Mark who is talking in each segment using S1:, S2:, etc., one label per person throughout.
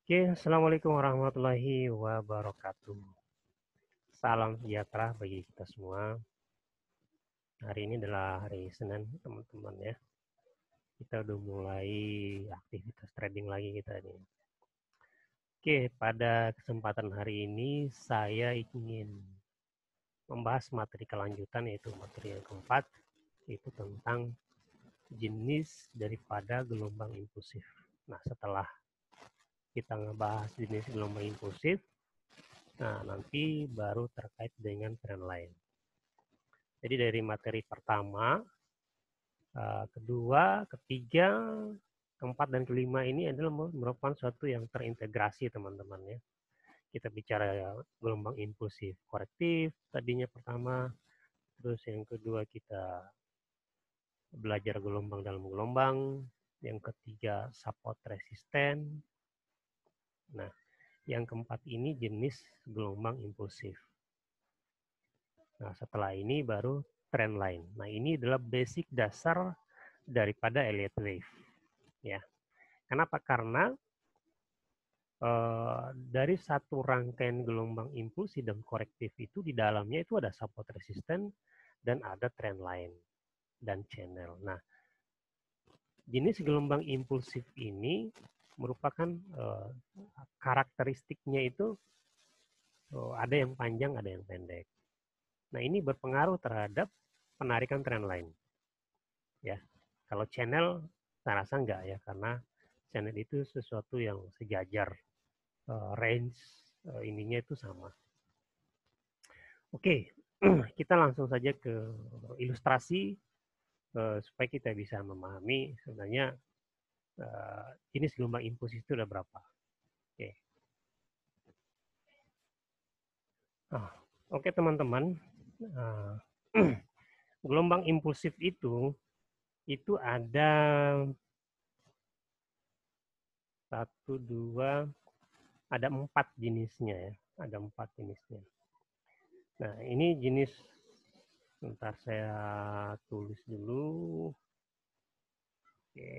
S1: Oke, Assalamualaikum warahmatullahi wabarakatuh. Salam sejahtera bagi kita semua. Hari ini adalah hari Senin, teman-teman ya. Kita udah mulai aktivitas trading lagi kita nih. Oke, pada kesempatan hari ini saya ingin membahas materi kelanjutan, yaitu materi yang keempat, yaitu tentang jenis daripada gelombang impulsif. Nah, setelah kita ngebahas jenis gelombang impulsif, nah nanti baru terkait dengan tren lain. Jadi dari materi pertama, kedua, ketiga, keempat, dan kelima ini adalah merupakan suatu yang terintegrasi, teman-teman ya. Kita bicara gelombang impulsif korektif tadinya pertama, terus yang kedua kita belajar gelombang dalam gelombang, yang ketiga support resisten. Nah, yang keempat ini jenis gelombang impulsif. Nah, setelah ini baru tren lain. Nah, ini adalah basic dasar daripada Elliott Wave. Ya. Kenapa? Karena dari satu rangkaian gelombang impulsif dan korektif itu di dalamnya itu ada support resisten dan ada trend line dan channel. Nah, jenis gelombang impulsif ini merupakan karakteristiknya itu ada yang panjang, ada yang pendek. Nah, ini berpengaruh terhadap penarikan trend line. Ya, kalau channel saya rasa enggak ya, karena channel itu sesuatu yang sejajar, range ininya itu sama. Oke, kita langsung saja ke ilustrasi supaya kita bisa memahami sebenarnya jenis gelombang impulsif itu ada berapa. Oke, oke teman-teman, gelombang impulsif itu ada satu, dua, ada 4 jenisnya ya, ada 4 jenisnya. Nah, ini jenis, sebentar saya tulis dulu. Oke.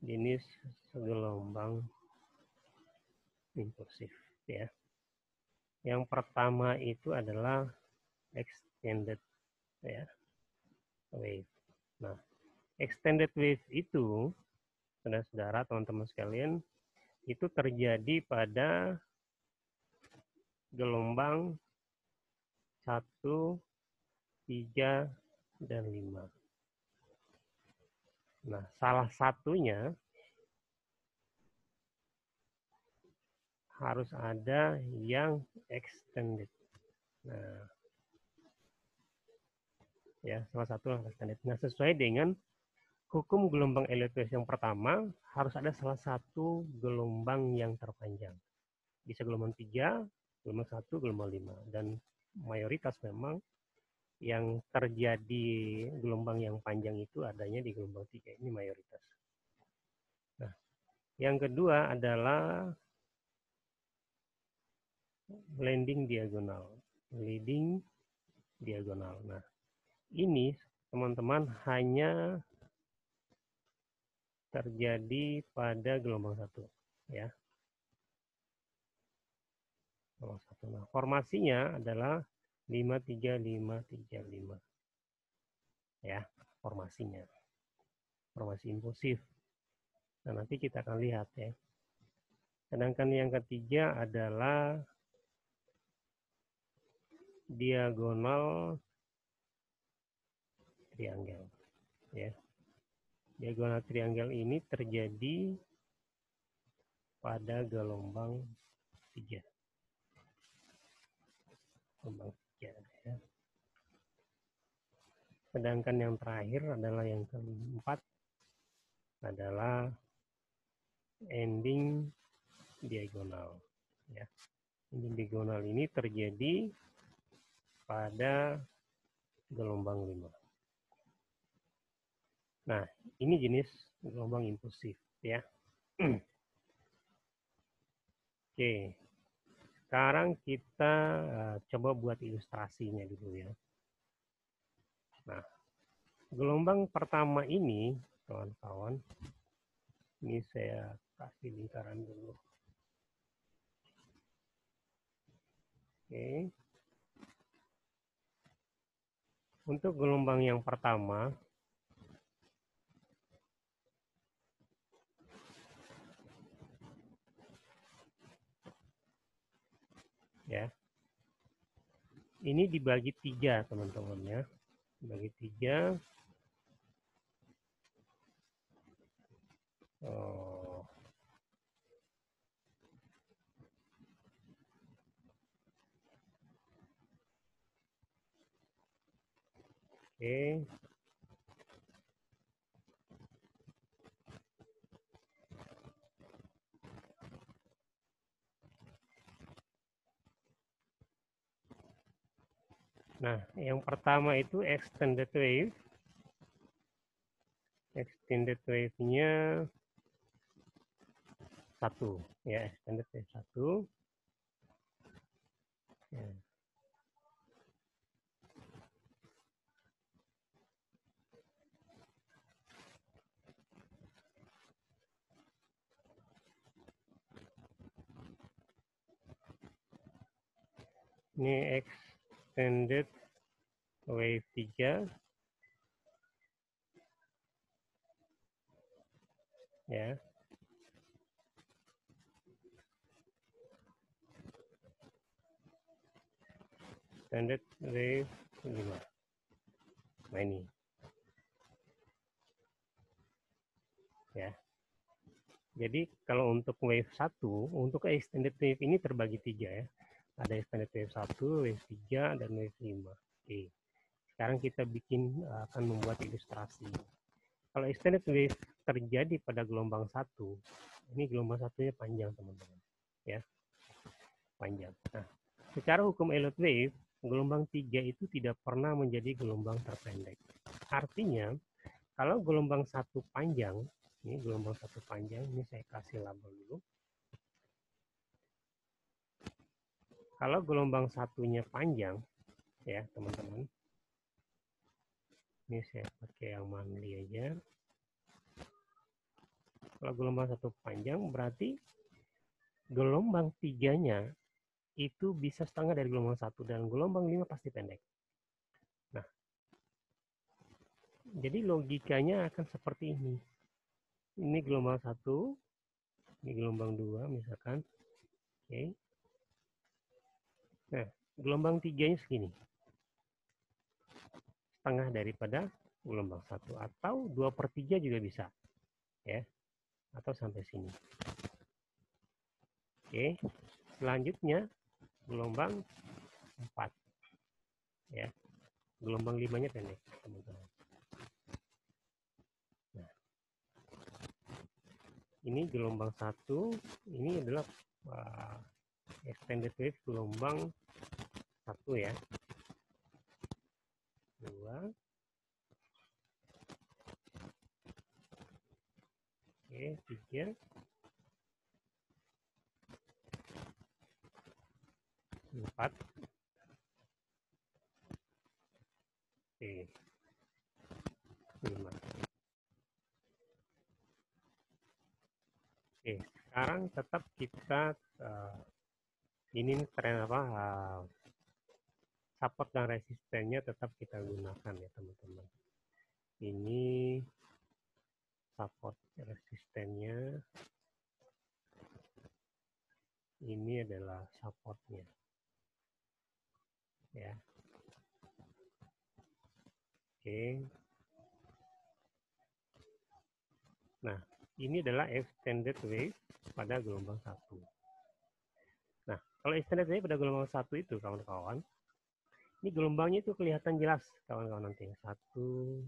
S1: Jenis gelombang impulsif ya. Yang pertama itu adalah extended ya, wave. Nah, extended wave itu, saudara-saudara, teman-teman sekalian, itu terjadi pada gelombang 1, 3, dan 5. Nah, salah satunya harus ada yang extended. Nah, ya, salah satu yang extended. Nah, sesuai dengan hukum gelombang Elliott yang pertama, harus ada salah satu gelombang yang terpanjang. Bisa gelombang 3, gelombang 1, gelombang 5. Dan mayoritas memang yang terjadi gelombang yang panjang itu adanya di gelombang 3. Ini mayoritas. Nah, yang kedua adalah leading diagonal. Leading diagonal. Nah, ini teman-teman hanya terjadi pada gelombang 1 ya. Gelombang 1. Nah, formasinya adalah 5-3-5-3-5. Ya, formasinya. Formasi impulsif. Nah, nanti kita akan lihat ya. Sedangkan yang ketiga adalah diagonal triangle ya. Diagonal triangle ini terjadi pada gelombang 3. Gelombang 3 ya. Sedangkan yang terakhir adalah yang keempat adalah ending diagonal ya. Ending diagonal ini terjadi pada gelombang 5. Nah, ini jenis gelombang impulsif ya. Oke, sekarang kita coba buat ilustrasinya dulu ya. Nah, gelombang pertama ini kawan-kawan. Ini saya kasih lingkaran dulu. Oke. Untuk gelombang yang pertama, ya, ini dibagi 3 teman-teman ya, dibagi 3. Oh. Oke. Nah, yang pertama itu extended wave. Extended wave-nya 1 ya, extended wave 1. Ya. Ini extended wave 3 ya. Extended wave 5. Nah ini ya. Jadi kalau untuk wave 1, untuk extended wave ini terbagi 3 ya. Ada extended wave 1, wave 3, dan wave 5. Oke. Sekarang kita akan membuat ilustrasi. Kalau extended wave terjadi pada gelombang 1, ini gelombang satunya panjang teman-teman. Ya, panjang. Nah, secara hukum Elliott wave, gelombang 3 itu tidak pernah menjadi gelombang terpendek. Artinya, kalau gelombang 1 panjang, ini gelombang 1 panjang, ini saya kasih label dulu. Kalau gelombang satunya panjang, ya teman-teman, ini saya pakai yang manly aja. Kalau gelombang 1 panjang, berarti gelombang 3-nya itu bisa setengah dari gelombang 1, dan gelombang 5 pasti pendek. Nah, jadi logikanya akan seperti ini. Ini gelombang 1, ini gelombang 2 misalkan. Oke. Nah, gelombang 3-nya segini. Setengah daripada gelombang 1, atau 2/3 juga bisa. Ya. Atau sampai sini. Oke. Selanjutnya gelombang 4. Ya. Gelombang 5-nya pendek, teman-teman. Nah, ini gelombang 1, ini adalah extended wave gelombang 1 ya. 2. Oke, 3. 4. Oke. 5. Oke, sekarang tetap kita ini tren apa, support dan resistennya tetap kita gunakan ya teman-teman. Ini support resistennya, ini adalah supportnya ya. Oke. Nah, ini adalah extended wave pada gelombang 1. Nah, kalau extended wave pada gelombang 1 itu kawan-kawan, ini gelombangnya itu kelihatan jelas kawan-kawan nanti. 1,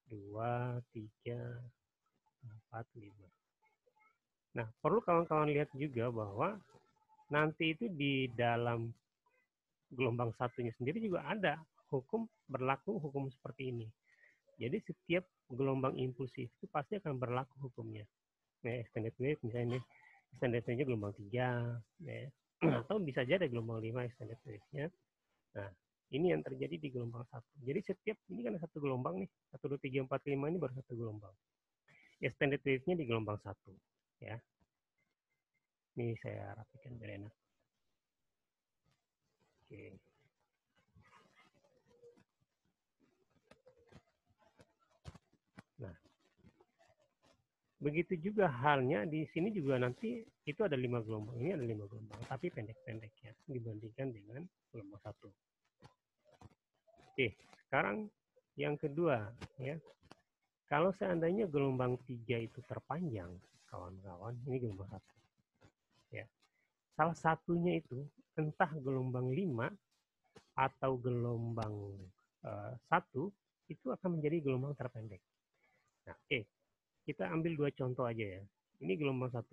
S1: 2, 3, 4, 5. Nah, perlu kawan-kawan lihat juga bahwa nanti itu di dalam gelombang satunya sendiri juga ada berlaku hukum seperti ini. Jadi setiap gelombang impulsif itu pasti akan berlaku hukumnya. Nah, extended wave misalnya ini extended wave-nya gelombang 3 ya. Atau bisa aja ada gelombang 5 extended wave-nya. Nah, Ini yang terjadi di gelombang 1. Jadi setiap, ini kan satu gelombang nih, 1, 2, 3, 4, 5 ini baru satu gelombang. Extended wave-nya di gelombang 1. Ya. Ini saya rapikan biar enak. Oke. Nah, begitu juga halnya di sini juga nanti itu ada 5 gelombang. Ini ada 5 gelombang, tapi pendek-pendek ya dibandingkan dengan gelombang 1. Oke, sekarang yang kedua ya. Kalau seandainya gelombang 3 itu terpanjang, kawan-kawan, ini gelombang 1. Ya. Salah satunya itu entah gelombang 5 atau gelombang 1 itu akan menjadi gelombang terpendek. Nah, oke. Kita ambil 2 contoh aja ya. Ini gelombang 1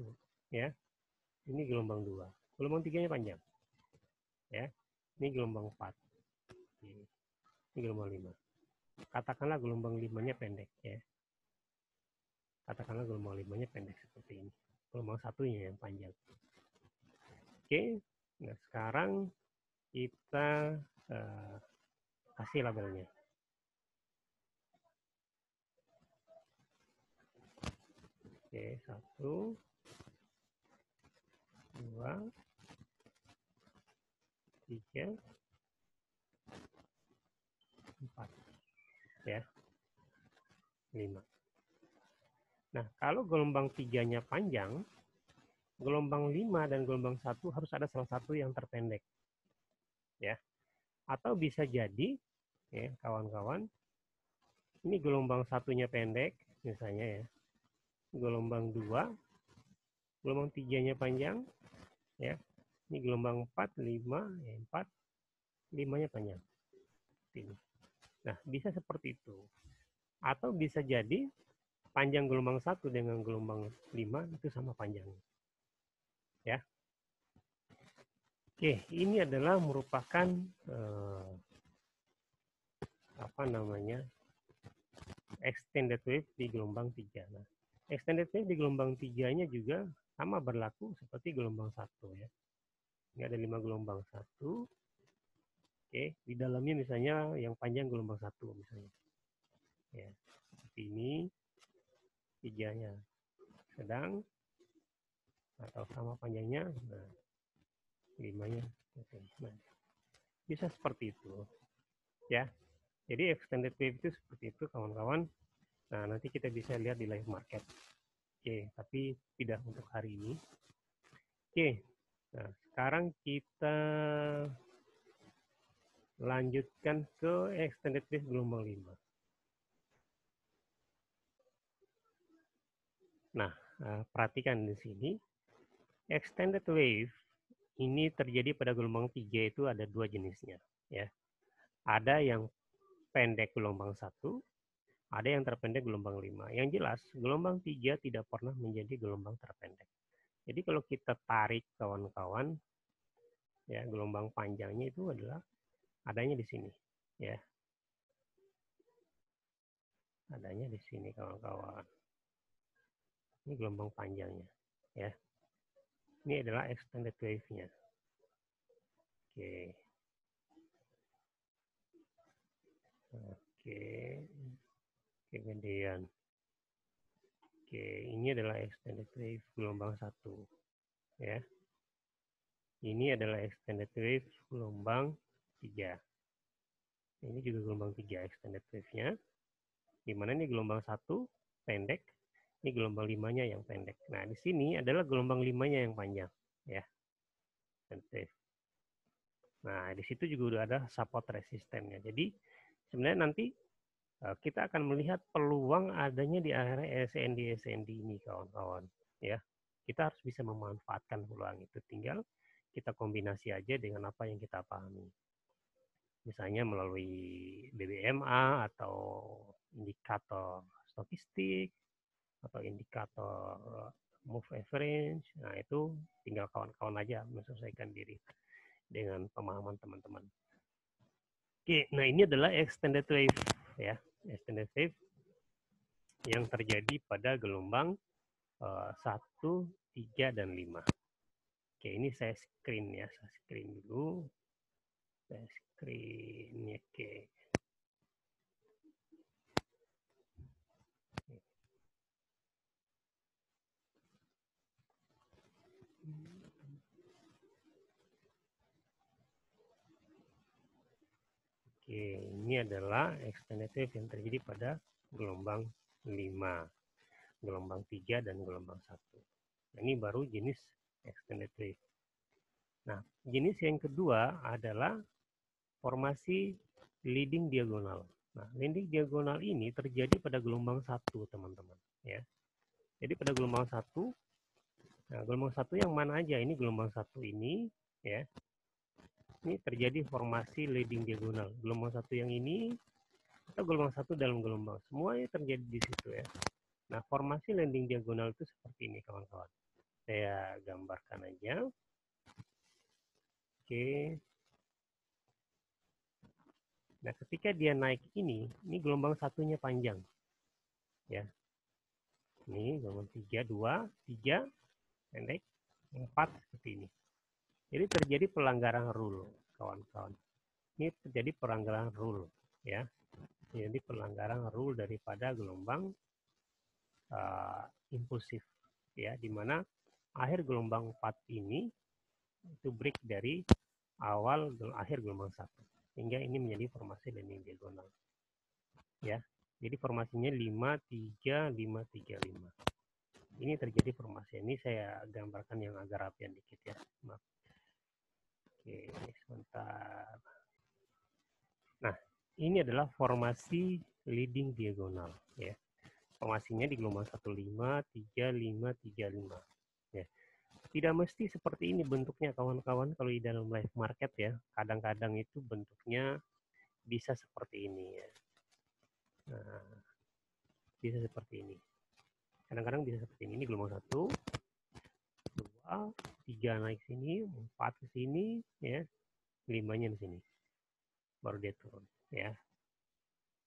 S1: ya. Ini gelombang 2. Gelombang 3-nya panjang. Ya. Ini gelombang 4. Ini gelombang 5. Katakanlah gelombang 5-nya pendek ya. Katakanlah gelombang 5-nya pendek seperti ini. Gelombang 1-nya yang panjang. Oke. Nah, sekarang kita kasih labelnya. Oke, 1, 2, 3, 4. Ya. 5. Nah, kalau gelombang 3-nya panjang, gelombang 5 dan gelombang 1 harus ada salah satu yang terpendek. Ya. Atau bisa jadi, ya, kawan-kawan, ini gelombang 1-nya pendek, misalnya ya. Gelombang 2, gelombang 3-nya panjang, ya. Ini gelombang 4, 5, ya, 4, 5-nya panjang. Ini. Nah, bisa seperti itu. Atau bisa jadi panjang gelombang 1 dengan gelombang 5 itu sama panjangnya. Ya. Oke, ini adalah merupakan extended wave di gelombang 3. Nah, extended wave di gelombang 3-nya juga sama berlaku seperti gelombang 1 ya. Ini ada 5 gelombang 1. Oke, di dalamnya misalnya yang panjang gelombang 1 misalnya. Ya, seperti ini 3-nya sedang atau sama panjangnya, nah 5-nya. Nah, bisa seperti itu. Ya. Jadi extended wave itu seperti itu kawan-kawan. Nah, nanti kita bisa lihat di live market. Oke, tapi tidak untuk hari ini. Oke, nah sekarang kita lanjutkan ke extended wave gelombang 5. Nah, perhatikan di sini. Extended wave ini terjadi pada gelombang 3 itu ada 2 jenisnya. Ya. Ada yang pendek gelombang 1, ada yang terpendek gelombang 5. Yang jelas, gelombang 3 tidak pernah menjadi gelombang terpendek. Jadi kalau kita tarik kawan-kawan, ya gelombang panjangnya itu adalah adanya di sini, ya. Adanya di sini kawan-kawan. Ini gelombang panjangnya, ya. Ini adalah extended wave-nya. Oke. Oke. Kemudian. Oke, ini adalah extended wave gelombang 1, ya. Ini adalah extended wave gelombang 3. Ini juga gelombang 3 extended wave-nya. Di mana ini gelombang 1 pendek, ini gelombang 5-nya yang pendek. Nah, di sini adalah gelombang 5-nya yang panjang, ya. Nah, di situ juga udah ada support resistennya. Jadi, sebenarnya nanti kita akan melihat peluang adanya di area SND ini, kawan-kawan. Ya, kita harus bisa memanfaatkan peluang itu. Tinggal kita kombinasi aja dengan apa yang kita pahami. Misalnya melalui BBMA atau indikator stokistik atau indikator move average. Nah, itu tinggal kawan-kawan aja menyesuaikan diri dengan pemahaman teman-teman. Oke, nah ini adalah extended wave ya, extended wave yang terjadi pada gelombang 1, 3, dan 5. Oke, ini saya screen ya, saya screen dulu. Saya Screen, oke. Oke, ini adalah extended wave yang terjadi pada gelombang 5, gelombang 3, dan gelombang 1. Ini baru jenis extended wave. Nah, jenis yang kedua adalah formasi leading diagonal. Nah, leading diagonal ini terjadi pada gelombang 1, teman-teman. Ya. Jadi pada gelombang 1, nah, gelombang 1 yang mana aja? Ini gelombang 1 ini, ya. Ini terjadi formasi leading diagonal. Gelombang 1 yang ini, atau gelombang 1 dalam gelombang. Semuanya terjadi di situ ya. Nah, formasi landing diagonal itu seperti ini, kawan-kawan. Saya gambarkan aja. Oke. Nah, ketika dia naik ini gelombang satunya panjang. Ya. Ini gelombang 3, 2, 3, pendek, 4 seperti ini. Jadi terjadi pelanggaran rule, kawan-kawan. Ini terjadi pelanggaran rule, ya. Jadi pelanggaran rule daripada gelombang impulsif, ya, di mana akhir gelombang 4 ini itu break dari akhir gelombang 1. Sehingga ini menjadi formasi landing diagonal. Ya. Jadi formasinya 5 3 5 3 5. Ini terjadi formasi. Ini saya gambarkan yang agak rapian dikit ya. Maaf. Oke, sebentar. Nah, ini adalah formasi leading diagonal ya. Formasinya di gelombang 1 5 3 5 3 5. Ya. Tidak mesti seperti ini bentuknya, kawan-kawan, kalau di dalam live market ya. Kadang-kadang itu bentuknya bisa seperti ini ya. Nah, bisa seperti ini. Kadang-kadang bisa seperti ini. Ini gelombang 1, 2, 3 naik sini, 4 ke sini ya. 5-nya di sini. Baru dia turun ya.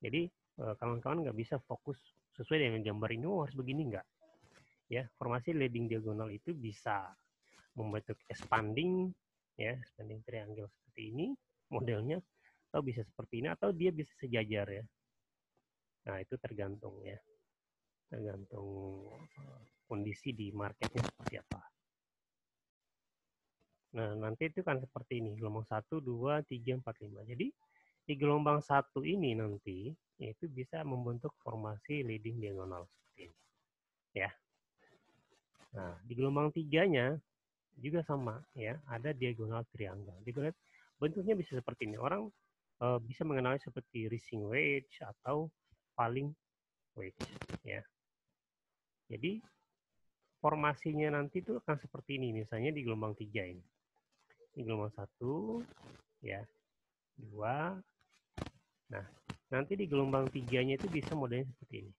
S1: Jadi kawan-kawan nggak bisa fokus sesuai dengan gambar ini, oh harus begini nggak. Ya, formasi leading diagonal itu bisa membentuk expanding ya, expanding triangle seperti ini modelnya, atau bisa seperti ini, atau dia bisa sejajar ya. Nah, itu tergantung ya. Tergantung kondisi di marketnya seperti apa. Nah, nanti itu kan seperti ini, gelombang 1, 2, 3, 4, 5. Jadi, di gelombang 1 ini nanti, itu bisa membentuk formasi leading diagonal seperti ini. Ya. Nah, di gelombang 3-nya juga sama ya, ada diagonal triangle. Diagonal bentuknya bisa seperti ini. Orang bisa mengenalnya seperti rising wedge atau falling wedge ya. Jadi formasinya nanti itu akan seperti ini, misalnya di gelombang 3 ini. Di gelombang 1 ya, 2. Nah, nanti di gelombang 3-nya itu bisa modelnya seperti ini.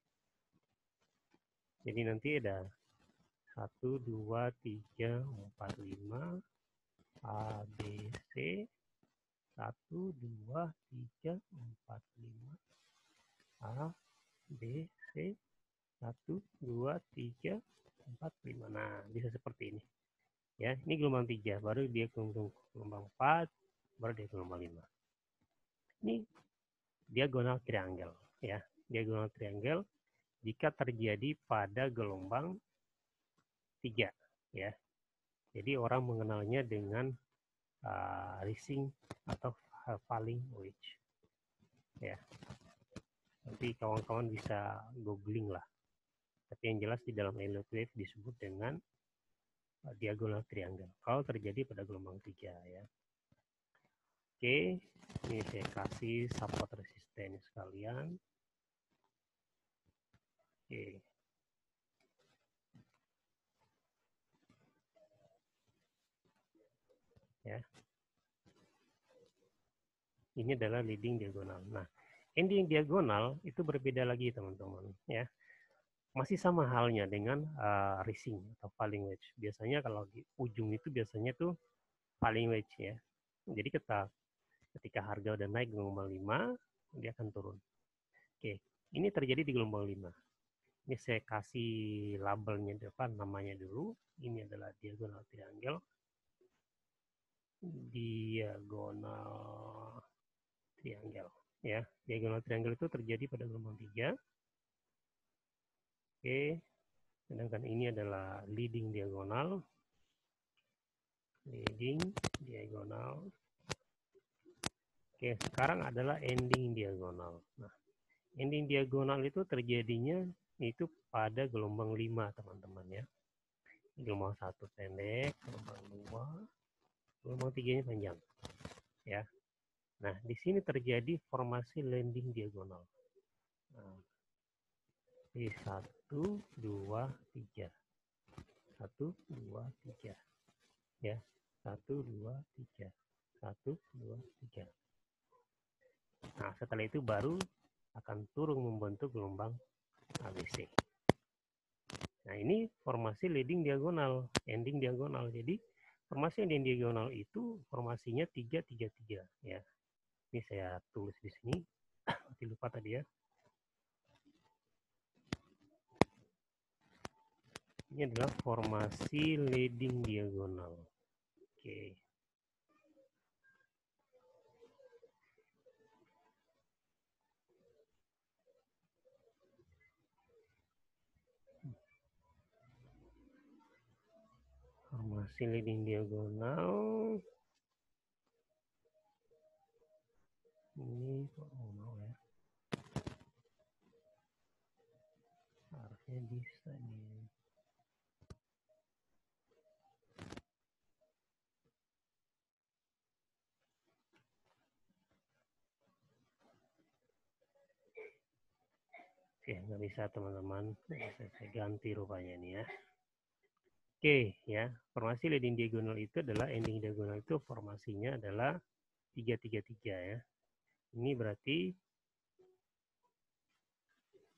S1: Jadi nanti ada 1 2 3 4 5 A B C, 1 2 3 4 5 A B C, 1 2 3 4 5. Nah, bisa seperti ini. Ya, ini gelombang 3, baru dia gelombang 4, baru dia gelombang 5. Ini diagonal triangle ya. Diagonal triangle jika terjadi pada gelombang 3 ya. Jadi orang mengenalnya dengan rising atau falling wedge ya. Nanti kawan-kawan bisa googling lah. Tapi yang jelas di dalam Elliott wave disebut dengan diagonal triangle kalau terjadi pada gelombang 3 ya. Oke, ini saya kasih support resisten sekalian. Oke. Ya. Ini adalah leading diagonal. Nah, ending diagonal itu berbeda lagi, teman-teman ya. Masih sama halnya dengan rising atau falling wedge. Biasanya kalau di ujung itu biasanya tuh falling wedge ya. Jadi ketika harga udah naik gelombang 5, dia akan turun. Oke, ini terjadi di gelombang 5. Ini saya kasih labelnya depan, namanya dulu. Ini adalah diagonal triangle. Diagonal triangle. Ya, diagonal triangle itu terjadi pada gelombang 3. Oke, sedangkan ini adalah leading diagonal. Leading diagonal. Oke, sekarang adalah ending diagonal. Nah, ending diagonal itu terjadinya itu pada gelombang 5, teman-teman ya. Gelombang 1 pendek, gelombang 2, gelombang 3-nya panjang. Ya. Nah, di sini terjadi formasi landing diagonal. Nah, di 1, 2, 3. 1, 2, 3. Ya. 1, 2, 3. 1, 2, 3. Nah, setelah itu baru akan turun membentuk gelombang ABC. Nah, ini formasi leading diagonal, ending diagonal. Jadi, formasi ending diagonal itu formasinya 3, 3, 3. Ya. Ini saya tulis di sini. Masih lupa tadi ya. Ini adalah formasi leading diagonal. Oke. Formasi leading diagonal. Ini kok mau ya. Harusnya bisa nih. Oke, nggak bisa teman-teman. Saya ganti rupanya nih ya. Oke, ya. Formasi leading diagonal itu adalah ending diagonal itu formasinya adalah 3, 3, 3 ya. Ini berarti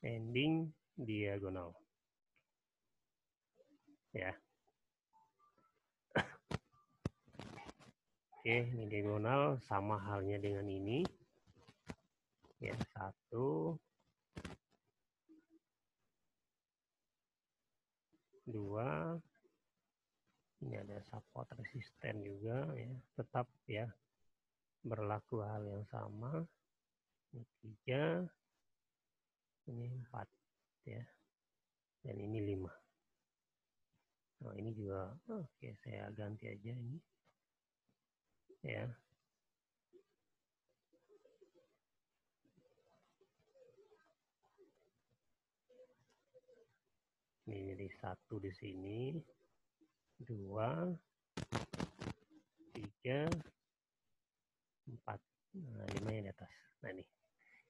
S1: ending diagonal. Ya. Oke, ini diagonal sama halnya dengan ini. Ya, 1, 2. Ini ada support resisten juga ya, tetap ya berlaku hal yang sama. Ini 3, ini 4 ya, dan ini 5. Nah, ini juga oke, saya ganti aja ini ya. Ini jadi 1 di sini, 2, 3, 4. Nah, 5 yang di atas. Nah, ini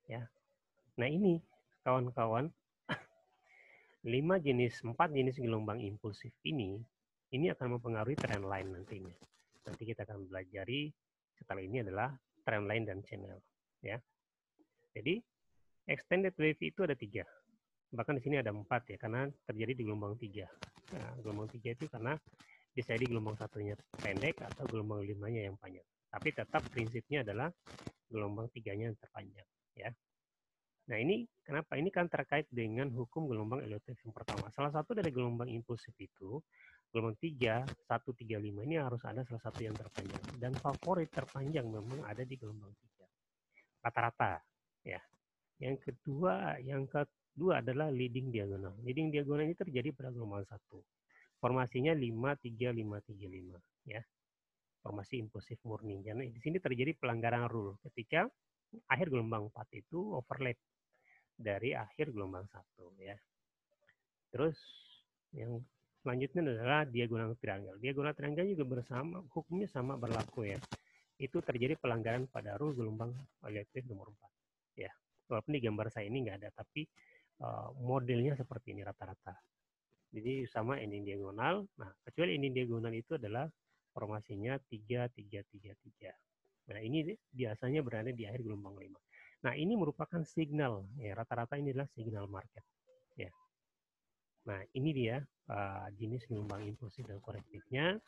S1: ya. Nah, ini kawan-kawan 4 jenis gelombang impulsif ini akan mempengaruhi trend line nantinya. Nanti kita akan belajari setelah ini adalah trend line dan channel ya. Jadi extended wave itu ada 3. Bahkan di sini ada 4 ya, karena terjadi di gelombang 3. Nah, gelombang 3 itu karena bisa di gelombang 1-nya pendek atau gelombang 5-nya yang panjang. Tapi tetap prinsipnya adalah gelombang 3-nya yang terpanjang ya. Nah, ini kenapa? Ini kan terkait dengan hukum gelombang Elliott yang pertama. Salah satu dari gelombang impulsif itu, gelombang 3, 1, 3, 5 ini harus ada salah satu yang terpanjang. Dan favorit terpanjang memang ada di gelombang 3. Rata-rata ya. Yang kedua adalah leading diagonal. Leading diagonal ini terjadi pada gelombang 1. Formasinya 5, 3, 5, 3, 5 ya. Formasi impulsif murni. Karena di sini terjadi pelanggaran rule ketika akhir gelombang 4 itu overlap dari akhir gelombang 1 ya. Terus yang selanjutnya adalah diagonal triangle. Diagonal triangle juga bersama, hukumnya sama berlaku ya. Itu terjadi pelanggaran pada rule gelombang Elliott nomor 4 ya. Walaupun di gambar saya ini nggak ada, tapi modelnya seperti ini rata-rata. Jadi sama ending diagonal. Nah, kecuali ending diagonal itu adalah formasinya 3, 3, 3, 3. Nah, ini biasanya berada di akhir gelombang 5. Nah, ini merupakan signal ya, rata-rata ini adalah signal market ya. Nah, ini dia jenis gelombang impulsif dan korektifnya.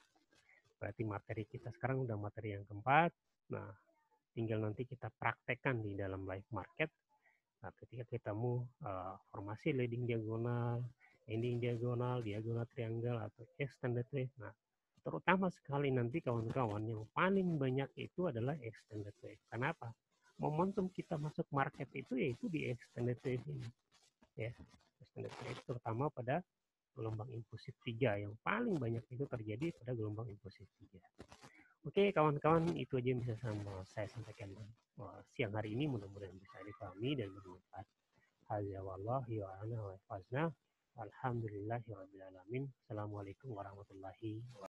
S1: Berarti materi kita sekarang udah materi yang keempat. Nah, tinggal nanti kita praktekkan di dalam live market. Nah, ketika ketemu formasi leading diagonal, ending diagonal, diagonal triangle atau extended wave. Nah, terutama sekali nanti kawan-kawan yang paling banyak itu adalah extended wave. Kenapa? momentum kita masuk market itu yaitu di extended trade ini, ya. Extended trade terutama pada gelombang impulsif 3 yang paling banyak itu terjadi pada gelombang impulsif 3. Oke, kawan-kawan, itu aja yang bisa saya sampaikan siang hari ini. Mudah-mudahan bisa dipahami dan bermanfaat. Hadza wallahi wa ana wa fazna. Alhamdulillahirabbil alamin. Assalamualaikum warahmatullahi wabarakatuh.